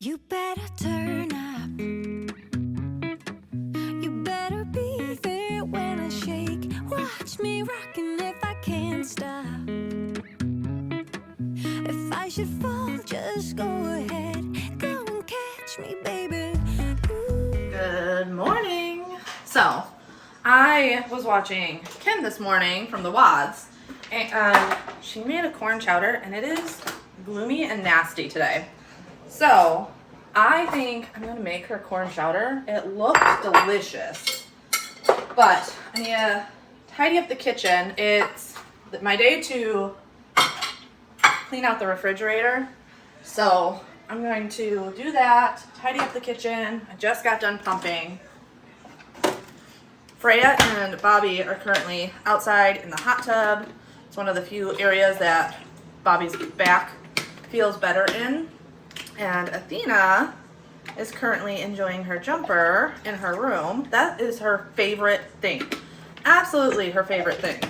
You better turn up. You better be there when I shake. Watch me rockin' if I can't stop. If I should fall, just go ahead. Go and catch me, baby. Ooh. Good morning. So, I was watching Kim this morning from the WODs, and she made a corn chowder, and it is gloomy and nasty today. So, I think I'm going to make her corn chowder. It looks delicious, but I need to tidy up the kitchen. It's my day to clean out the refrigerator. So, I'm going to do that, tidy up the kitchen. I just got done pumping. Freya and Bobby are currently outside in the hot tub. It's one of the few areas that Bobby's back feels better in. And Athena is currently enjoying her jumper in her room. That is her favorite thing. Absolutely her favorite thing.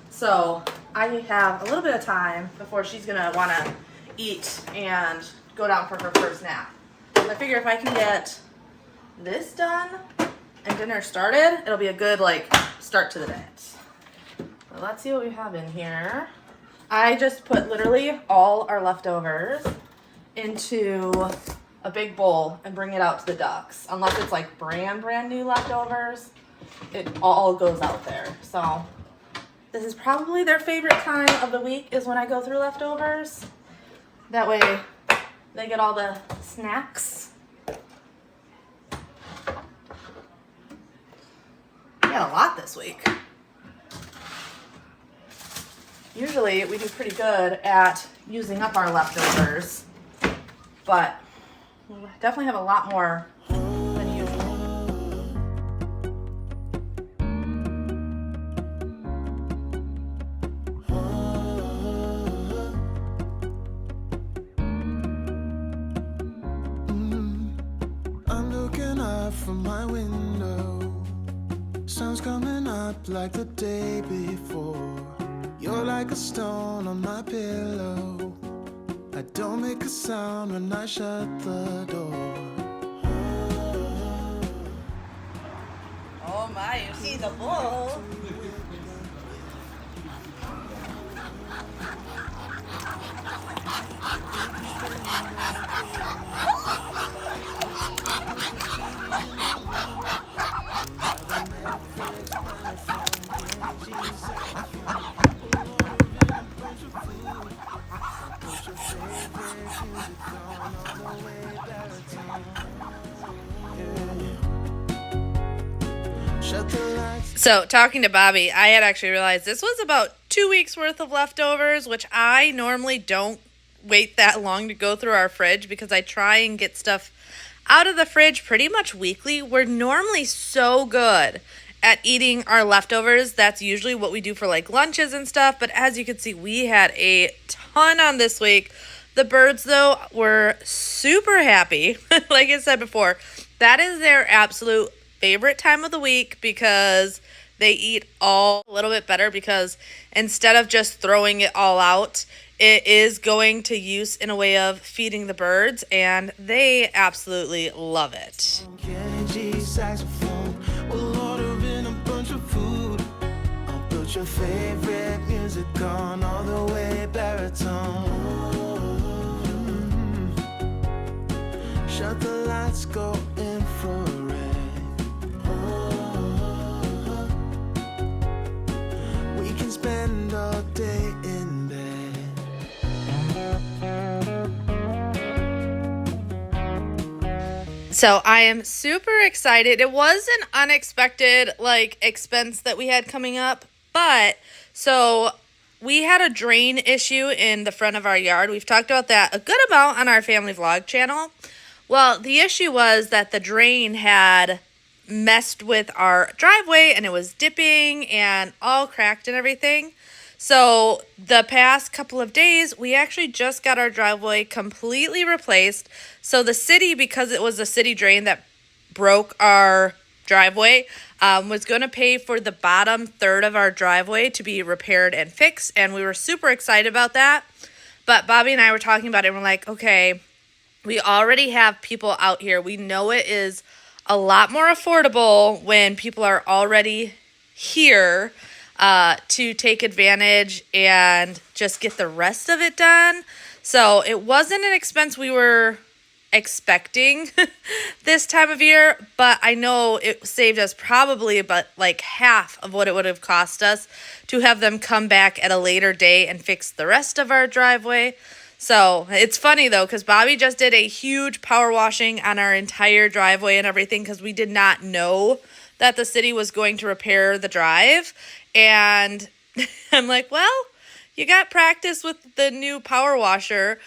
So I have a little bit of time before she's gonna wanna eat and go down for her first nap. So I figure if I can get this done and dinner started, it'll be a good start to the day. So let's see what we have in here. I just put literally all our leftovers into a big bowl and bring it out to the ducks. Unless it's like brand new leftovers, it all goes out there. So this is probably their favorite time of the week, is when I go through leftovers. That way they get all the snacks. We got a lot this week. Usually we do pretty good at using up our leftovers, but we definitely have a lot more than usual. I'm looking up from my window. Sun's coming up like the day before. You're like a stone on my pillow. I don't make a sound when I shut the door. Oh my, you see the bull. So, talking to Bobby, I had actually realized this was about 2 weeks worth of leftovers, which I normally don't wait that long to go through our fridge because I try and get stuff out of the fridge pretty much weekly. We're normally so good at eating our leftovers. That's usually what we do for lunches and stuff. But as you can see, we had a ton on this week. The birds, though, were super happy. Like I said before, that is their absolute favorite time of the week because they eat all a little bit better, because instead of just throwing it all out, it is going to use in a way of feeding the birds, and they absolutely love it. Energy saxophone. We'll order in a bunch of food. I'll put your favorite music on all the way baritone. Shut the lights, go infrared. We can spend all day in bed. So I am super excited. It was an unexpected expense that we had coming up, but so we had a drain issue in the front of our yard. We've talked about that a good amount on our family vlog channel. Well, the issue was that the drain had messed with our driveway and it was dipping and all cracked and everything. So the past couple of days, we actually just got our driveway completely replaced. So the city, because it was a city drain that broke our driveway, was going to pay for the bottom third of our driveway to be repaired and fixed. And we were super excited about that. But Bobby and I were talking about it and we're like, okay, We already have people out here. We know it is a lot more affordable when people are already here to take advantage and just get the rest of it done. So it wasn't an expense we were expecting this time of year, but I know it saved us probably about like half of what it would have cost us to have them come back at a later day and fix the rest of our driveway. So it's funny though, because Bobby just did a huge power washing on our entire driveway and everything because we did not know that the city was going to repair the drive. And I'm like, well, you got practice with the new power washer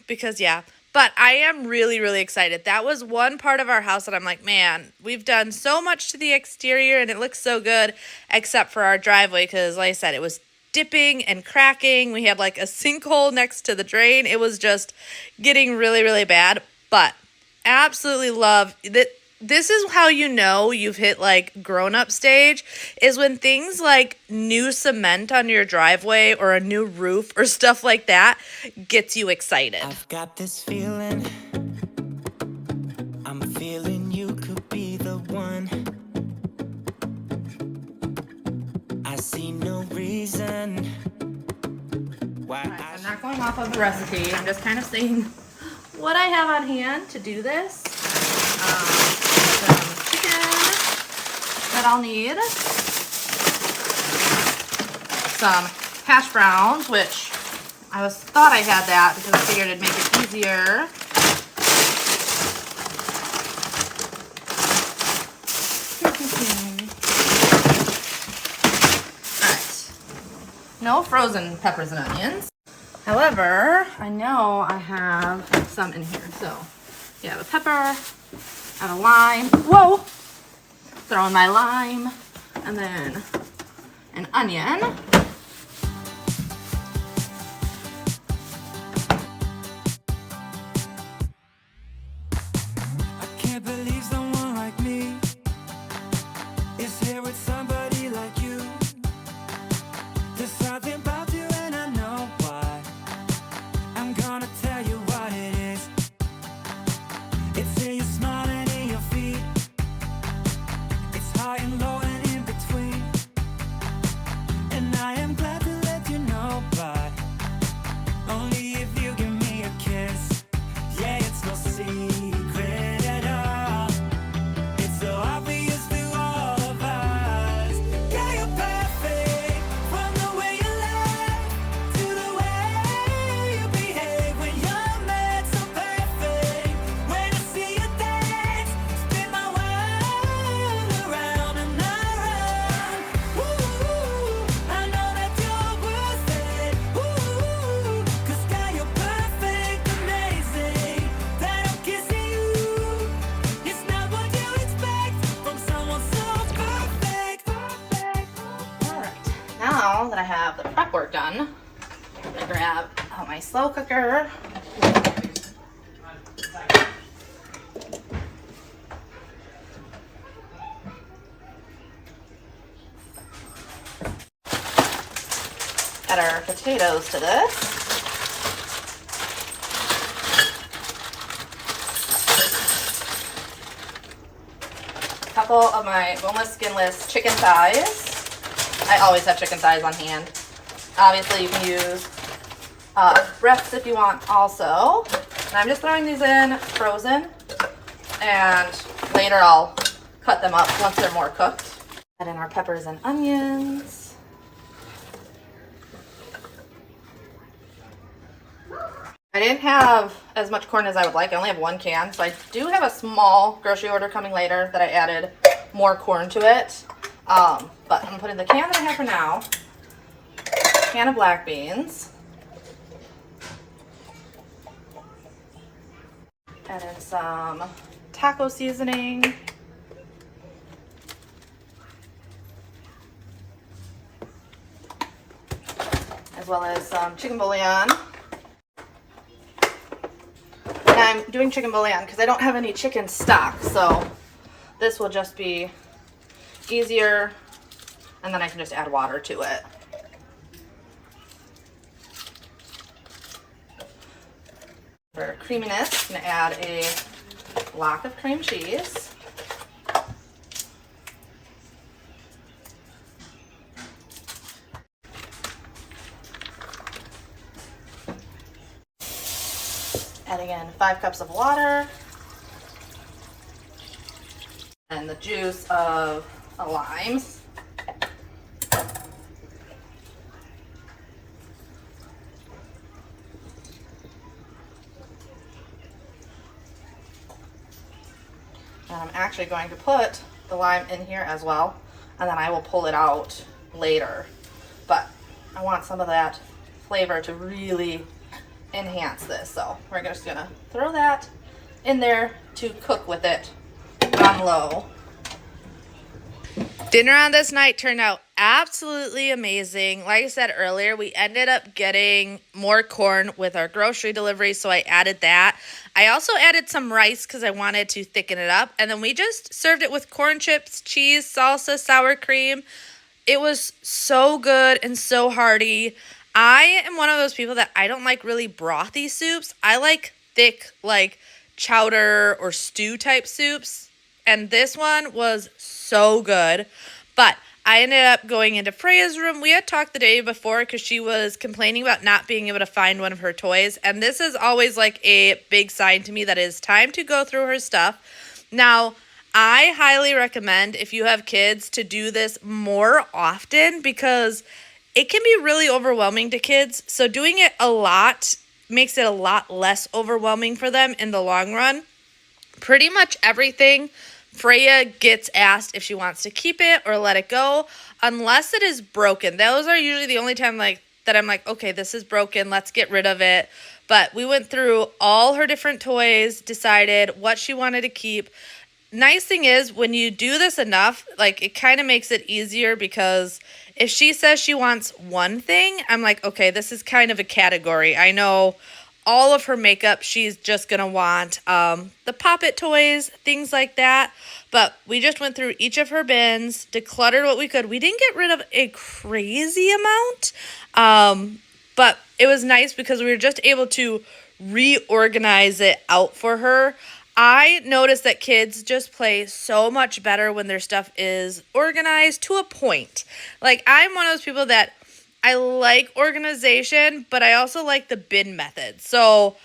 because, yeah. But I am really, really excited. That was one part of our house that I'm like, man, we've done so much to the exterior and it looks so good, except for our driveway because, like I said, it was dipping and cracking. We had like a sinkhole next to the drain. It was just getting really, really bad. But absolutely love that. This is how you know you've hit like grown-up stage is when things like new cement on your driveway or a new roof or stuff like that gets you excited. I've got this feeling, I'm feeling you could be the one. I see no reason why. Right, I'm not going off of the recipe. I'm just kind of saying what I have on hand to do this. Some chicken that I'll need. Some hash browns, which I thought I had that because I figured it'd make it easier. Alright. No frozen peppers and onions. However, I know I have some in here. So, yeah, the pepper, I have a lime. Whoa! Throw in my lime. And then an onion. I can't believe someone like me is here with somebody like you. There's something about you and I know why. I'm gonna tell you what it is. It's in your smile and in your feet. It's high and low and in between. And I am glad to let you know, but only if you give me a kiss. Yeah, it's no secret at all. It's so obvious to all of us. Yeah, you're perfect. From the way you laugh to the way you behave when you're mad, so perfect. When I see you dance, spin my world around and around. Ooh, I know that you're worth it. Ooh, 'cause girl, you're perfect, amazing. That I'm kissing you, it's not what you expect from someone so perfect. Alright, now that I have the prep work done, I'm gonna grab my slow cooker. Add our potatoes to this. A couple of my boneless, skinless chicken thighs. I always have chicken thighs on hand. Obviously, you can use breasts if you want also. And I'm just throwing these in frozen. And later I'll cut them up once they're more cooked. Add in our peppers and onions. I didn't have as much corn as I would like. I only have 1 can. So I do have a small grocery order coming later that I added more corn to it. But I'm putting the can that I have for now. Can of black beans. Add in some taco seasoning. As well as some chicken bouillon. And I'm doing chicken bouillon because I don't have any chicken stock, so this will just be easier, and then I can just add water to it. For creaminess, I'm going to add a block of cream cheese. Adding in 5 cups of water. And the juice of a lime. And I'm actually going to put the lime in here as well, and then I will pull it out later. But I want some of that flavor to really enhance this, so we're just gonna throw that in there to cook with it on low. Dinner on this night turned out absolutely amazing. Like I said earlier, we ended up getting more corn with our grocery delivery, so I added that. I also added some rice because I wanted to thicken it up, and then we just served it with corn chips, cheese, salsa, sour cream. It was so good and so hearty. I am one of those people that I don't like really brothy soups. I like thick, like chowder or stew type soups. And this one was so good. But I ended up going into Freya's room. We had talked the day before because she was complaining about not being able to find one of her toys. And this is always like a big sign to me that it is time to go through her stuff. Now, I highly recommend if you have kids to do this more often because it can be really overwhelming to kids. So doing it a lot makes it a lot less overwhelming for them in the long run. Pretty much everything Freya gets asked if she wants to keep it or let it go, unless it is broken. Those are usually the only time that I'm like, okay, this is broken, let's get rid of it. But we went through all her different toys, decided what she wanted to keep. Nice thing is when you do this enough, like it kind of makes it easier because if she says she wants one thing, I'm like, okay, this is kind of a category. I know all of her makeup, she's just going to want the Pop-It toys, things like that. But we just went through each of her bins, decluttered what we could. We didn't get rid of a crazy amount, but it was nice because we were just able to reorganize it out for her. I noticed that kids just play so much better when their stuff is organized to a point. Like, I'm one of those people that I like organization, but I also like the bin method. So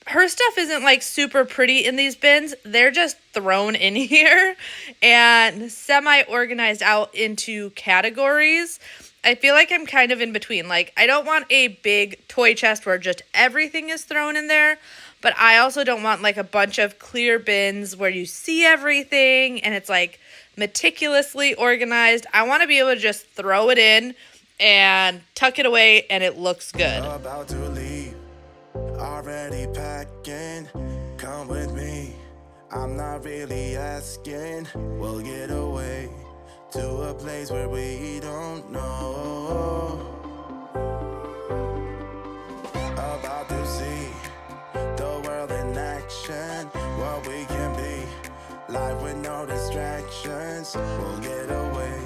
her stuff isn't like super pretty in these bins. They're just thrown in here and semi-organized out into categories. I feel like I'm kind of in between. Like, I don't want a big toy chest where just everything is thrown in there, but I also don't want like a bunch of clear bins where you see everything and it's like meticulously organized. I want to be able to just throw it in and tuck it away and it looks good. About to leave, already packing. Come with me, I'm not really asking. We'll get away to a place where we don't know. About to see the world in action, what we can be, life with no distractions. We'll get away,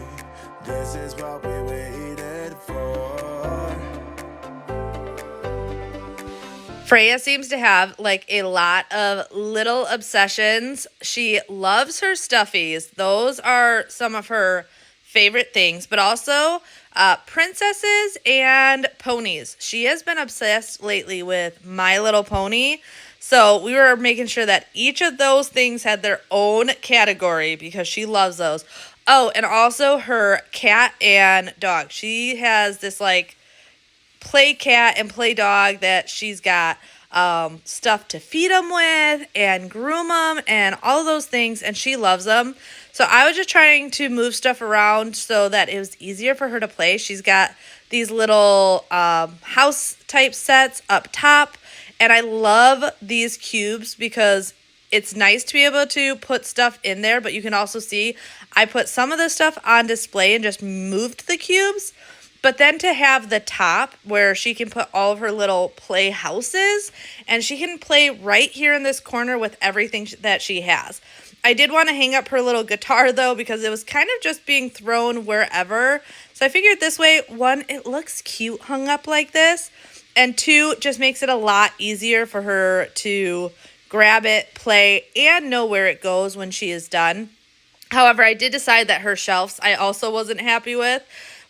this is what we waited for. Freya seems to have like a lot of little obsessions. She loves her stuffies. Those are some of her favorite things, but also princesses and ponies. She has been obsessed lately with My Little Pony. So we were making sure that each of those things had their own category because she loves those. Oh, and also her cat and dog. She has this like play cat and play dog that she's got stuff to feed them with and groom them and all of those things, and she loves them. So I was just trying to move stuff around so that it was easier for her to play. She's got these little house type sets up top, and I love these cubes because it's nice to be able to put stuff in there, but you can also see I put some of the stuff on display and just moved the cubes. But then to have the top where she can put all of her little play houses, and she can play right here in this corner with everything that she has. I did want to hang up her little guitar though because it was kind of just being thrown wherever. So I figured this way, one, it looks cute hung up like this. And 2, just makes it a lot easier for her to grab it, play, and know where it goes when she is done. However, I did decide that her shelves I also wasn't happy with.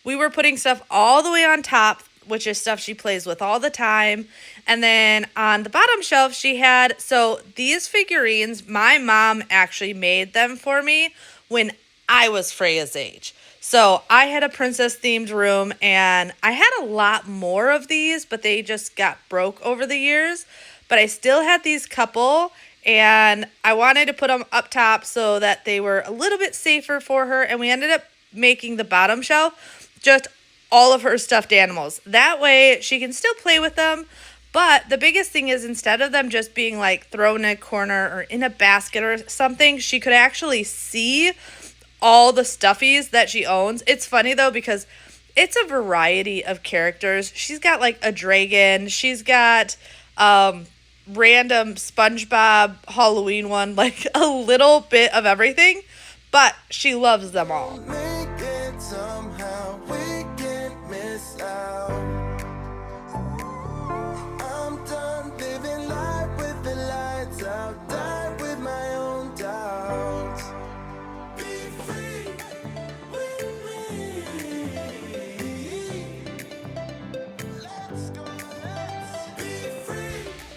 We were putting stuff all the way on top, which is stuff she plays with all the time. And then on the bottom shelf, she had, so these figurines, my mom actually made them for me when I was Freya's age. So I had a princess themed room and I had a lot more of these, but they just got broke over the years. But I still had these couple and I wanted to put them up top so that they were a little bit safer for her. And we ended up making the bottom shelf just all of her stuffed animals. That way she can still play with them. But the biggest thing is instead of them just being like thrown in a corner or in a basket or something, she could actually see all the stuffies that she owns. It's funny though because it's a variety of characters. She's got like a dragon. She's got random SpongeBob Halloween one, like a little bit of everything, but she loves them all. Make it somehow, we can't miss out. I'm done living life with the lights out, die with my own doubts. Be free with me. Let's go, let's be free.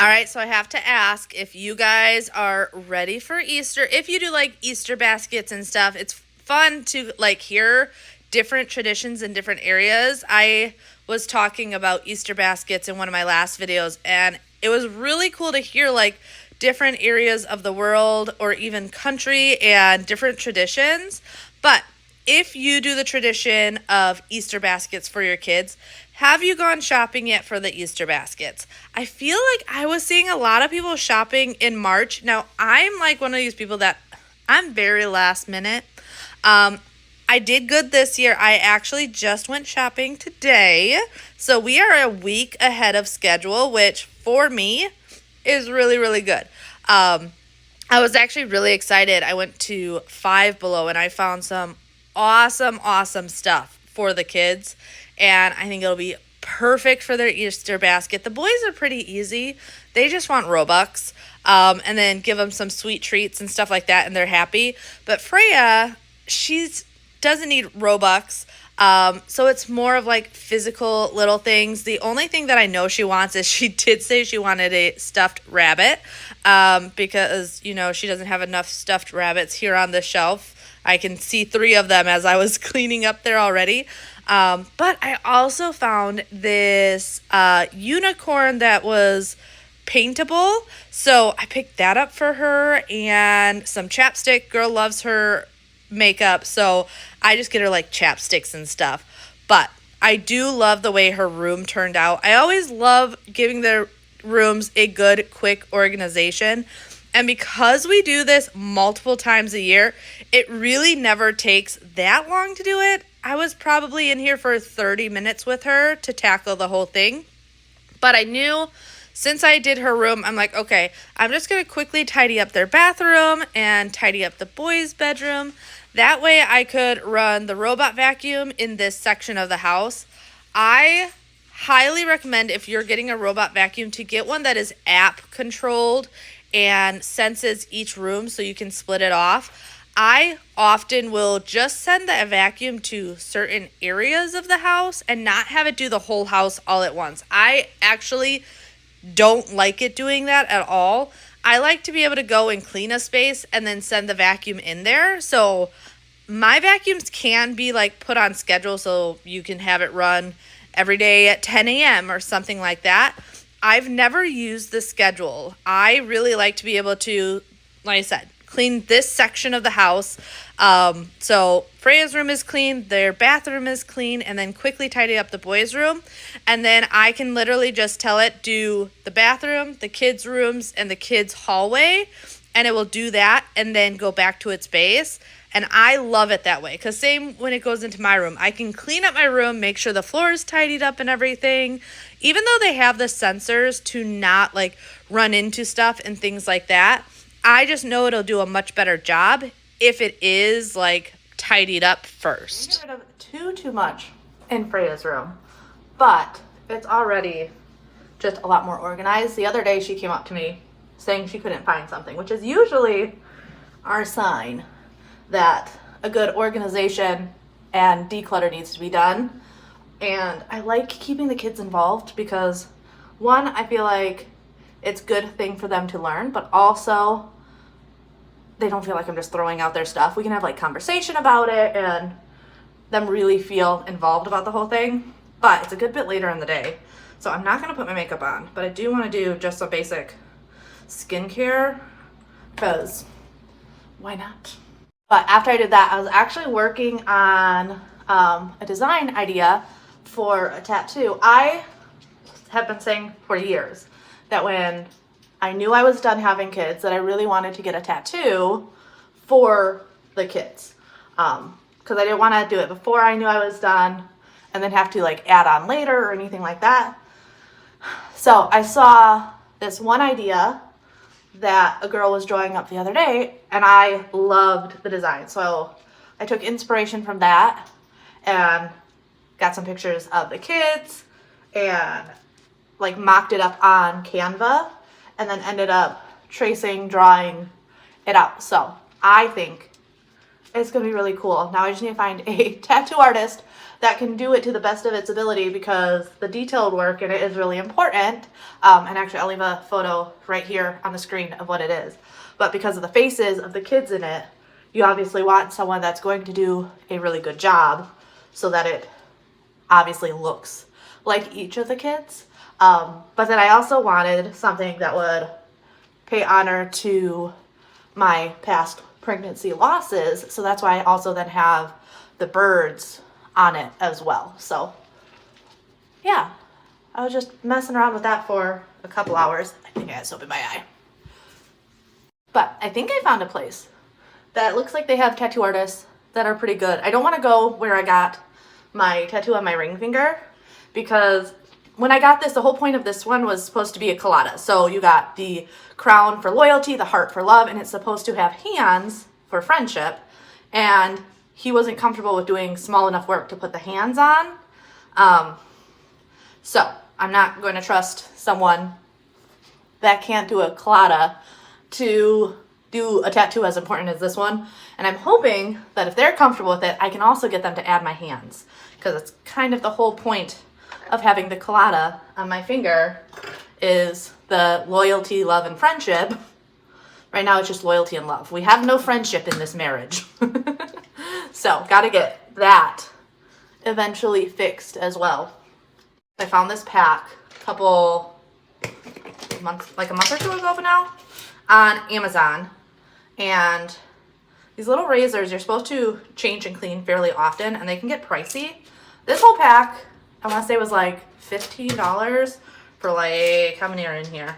All right, so I have to ask if you guys are ready for Easter. If you do like Easter baskets and stuff, it's fun to like hear different traditions in different areas. I was talking about Easter baskets in one of my last videos, and it was really cool to hear like different areas of the world or even country and different traditions. But if you do the tradition of Easter baskets for your kids, have you gone shopping yet for the Easter baskets? I feel like I was seeing a lot of people shopping in March. Now, I'm like one of these people that I'm very last minute. I did good this year. I actually just went shopping today. So we are a week ahead of schedule, which for me is really, really good. I was actually really excited. I went to Five Below and I found some awesome stuff for the kids. And I think it'll be perfect for their Easter basket. The boys are pretty easy. They just want Robux. And then give them some sweet treats and stuff like that, and they're happy. But Freya, she doesn't need Robux. So it's more of like physical little things. The only thing that I know she wants is she did say she wanted a stuffed rabbit. Because, you know, she doesn't have enough stuffed rabbits here on the shelf. I can see 3 of them as I was cleaning up there already. But I also found this unicorn that was paintable. So I picked that up for her and some chapstick. Girl loves her makeup. So I just get her like chapsticks and stuff. But I do love the way her room turned out. I always love giving the rooms a good, quick organization. And because we do this multiple times a year, it really never takes that long to do it. I was probably in here for 30 minutes with her to tackle the whole thing. But I knew since I did her room, I'm like, okay, I'm just going to quickly tidy up their bathroom and tidy up the boys' bedroom. That way I could run the robot vacuum in this section of the house. I highly recommend if you're getting a robot vacuum to get one that is app controlled and senses each room so you can split it off. I often will just send the vacuum to certain areas of the house and not have it do the whole house all at once. I actually don't like it doing that at all. I like to be able to go and clean a space and then send the vacuum in there. So my vacuums can be like put on schedule so you can have it run every day at 10 a.m. or something like that. I've never used the schedule. I really like to be able to, like I said, clean this section of the house. So Freya's room is clean, their bathroom is clean, and then quickly tidy up the boys' room. And then I can literally just tell it, do the bathroom, the kids' rooms, and the kids' hallway. And it will do that and then go back to its base. And I love it that way. Because same when it goes into my room. I can clean up my room, make sure the floor is tidied up and everything. Even though they have the sensors to not like run into stuff and things like that, I just know it'll do a much better job if it is like tidied up first. We get rid of too much in Freya's room, but it's already just a lot more organized. The other day she came up to me saying she couldn't find something, which is usually our sign that a good organization and declutter needs to be done. And I like keeping the kids involved because, one, I feel like it's a good thing for them to learn, but also they don't feel like I'm just throwing out their stuff. We can have like conversation about it and them really feel involved about the whole thing. But it's a good bit later in the day, so I'm not gonna put my makeup on, but I do wanna do just some basic skincare because why not? But after I did that, I was actually working on a design idea for a tattoo. I have been saying for years that when I knew I was done having kids, that I really wanted to get a tattoo for the kids. Because I didn't want to do it before I knew I was done and then have to like add on later or anything like that. So I saw this one idea that a girl was drawing up the other day and I loved the design. So I took inspiration from that and got some pictures of the kids and like mocked it up on Canva and then ended up drawing it out. So I think it's gonna be really cool. Now I just need to find a tattoo artist that can do it to the best of its ability because the detailed work in it is really important. And actually I'll leave a photo right here on the screen of what it is. But because of the faces of the kids in it, you obviously want someone that's going to do a really good job so that it obviously looks like each of the kids. But then I also wanted something that would pay honor to my past pregnancy losses. So that's why I also then have the birds on it as well. So yeah, I was just messing around with that for a couple hours. I think I had soap in my eye. But I think I found a place that looks like they have tattoo artists that are pretty good. I don't want to go where I got my tattoo on my ring finger because when I got this, the whole point of this one was supposed to be a colada. So you got the crown for loyalty, the heart for love, and it's supposed to have hands for friendship. And he wasn't comfortable with doing small enough work to put the hands on. So I'm not going to trust someone that can't do a colada to do a tattoo as important as this one. And I'm hoping that if they're comfortable with it, I can also get them to add my hands because it's kind of the whole point of having the colada on my finger is the loyalty, love, and friendship. Right now it's just loyalty and love. We have no friendship in this marriage. So gotta get that eventually fixed as well. I found this pack a couple months, like a month or two ago now on Amazon. And these little razors, you're supposed to change and clean fairly often and they can get pricey. This whole pack, I want to say was like $15 for like, how many are in here?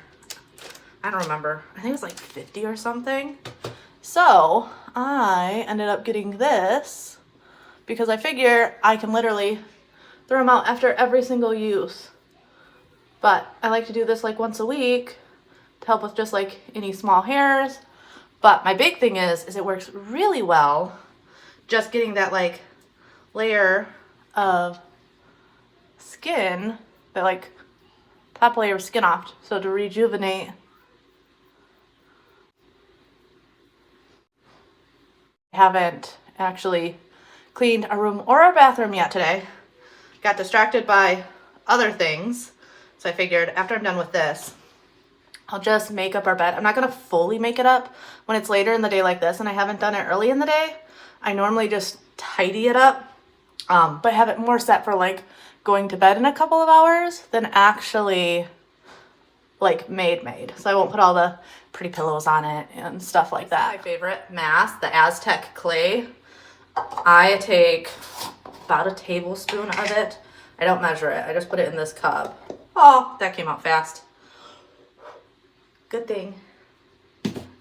I don't remember. I think it was like 50 or something. So I ended up getting this because I figure I can literally throw them out after every single use. But I like to do this like once a week to help with just like any small hairs. But my big thing is it works really well just getting that like layer of skin, that like top layer of skin off, so to rejuvenate. I haven't actually cleaned a room or a bathroom yet today. Got distracted by other things, so I figured after I'm done with this, I'll just make up our bed. I'm not gonna fully make it up when it's later in the day like this, and I haven't done it early in the day. I normally just tidy it up, but have it more set for like going to bed in a couple of hours than actually like made. So I won't put all the pretty pillows on it and stuff like that. My favorite mask, the Aztec clay. I take about a tablespoon of it. I don't measure it. I just put it in this cup. Oh, that came out fast. Good thing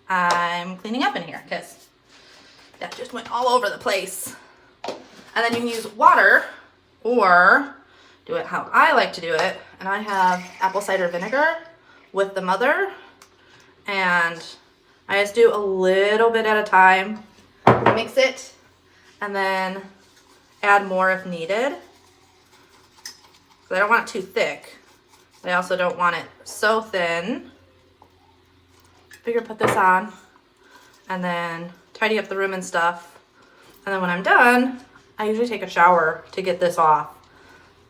I'm cleaning up in here because that just went all over the place. And then you can use water or do it how I like to do it. And I have apple cider vinegar with the mother. And I just do a little bit at a time. Mix it and then add more if needed. Because I don't want it too thick. I also don't want it so thin. Figure put this on and then tidy up the room and stuff. And then when I'm done, I usually take a shower to get this off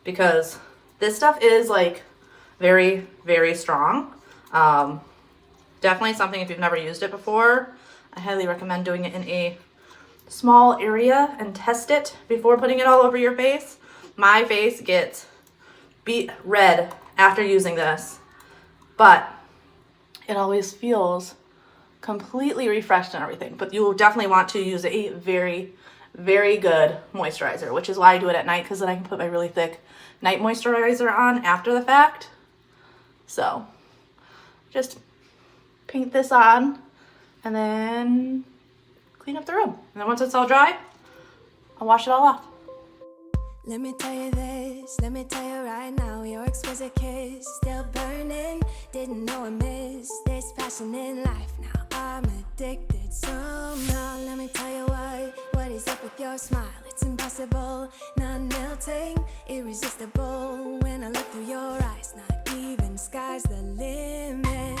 because this stuff is like very, very strong. Definitely something if you've never used it before, I highly recommend doing it in a small area and test it before putting it all over your face. My face gets beet red after using this, but it always feels completely refreshed and everything. But you will definitely want to use a very, very good moisturizer, which is why I do it at night, because then I can put my really thick night moisturizer on after the fact. So just paint this on and then clean up the room. And then once it's all dry, I'll wash it all off. Let me tell you this, let me tell you right now, your exquisite kiss still burning. Didn't know I missed this passion in life. Now I'm addicted somehow. Let me tell you what is up with your smile? It's impossible, not melting, irresistible. When I look through your eyes, not even sky's the limit.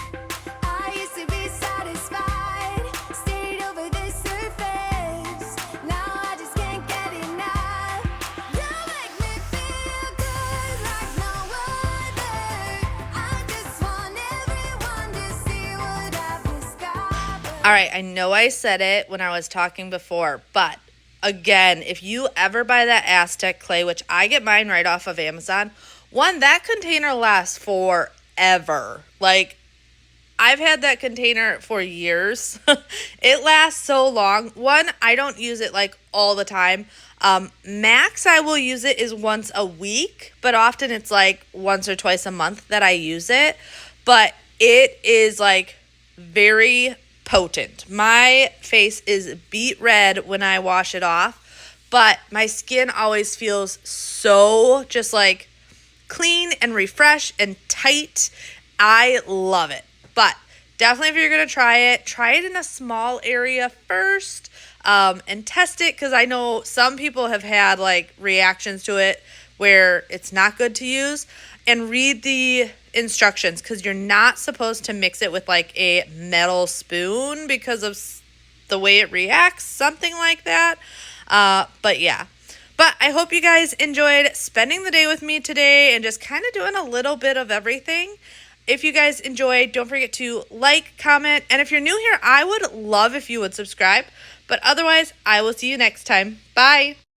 I used to be satisfied, stayed over the surface. Now I just can't get enough. You make me feel good like no other. I just want everyone to see what I've discovered. All right, I know I said it when I was talking before, but again, if you ever buy that Aztec clay, which I get mine right off of Amazon, one, that container lasts forever. Like, I've had that container for years. It lasts so long. One, I don't use it like all the time. Max I will use it is once a week, but often it's like once or twice a month that I use it. But it is like very potent. My face is beet red when I wash it off, but my skin always feels so just like clean and refreshed and tight. I love it. But definitely if you're going to try it in a small area first and test it, because I know some people have had like reactions to it where it's not good to use. And read the instructions, because you're not supposed to mix it with like a metal spoon because of the way it reacts, something like that. But yeah. But I hope you guys enjoyed spending the day with me today and just kind of doing a little bit of everything. If you guys enjoyed, don't forget to like, comment, and if you're new here, I would love if you would subscribe. But otherwise, I will see you next time. Bye.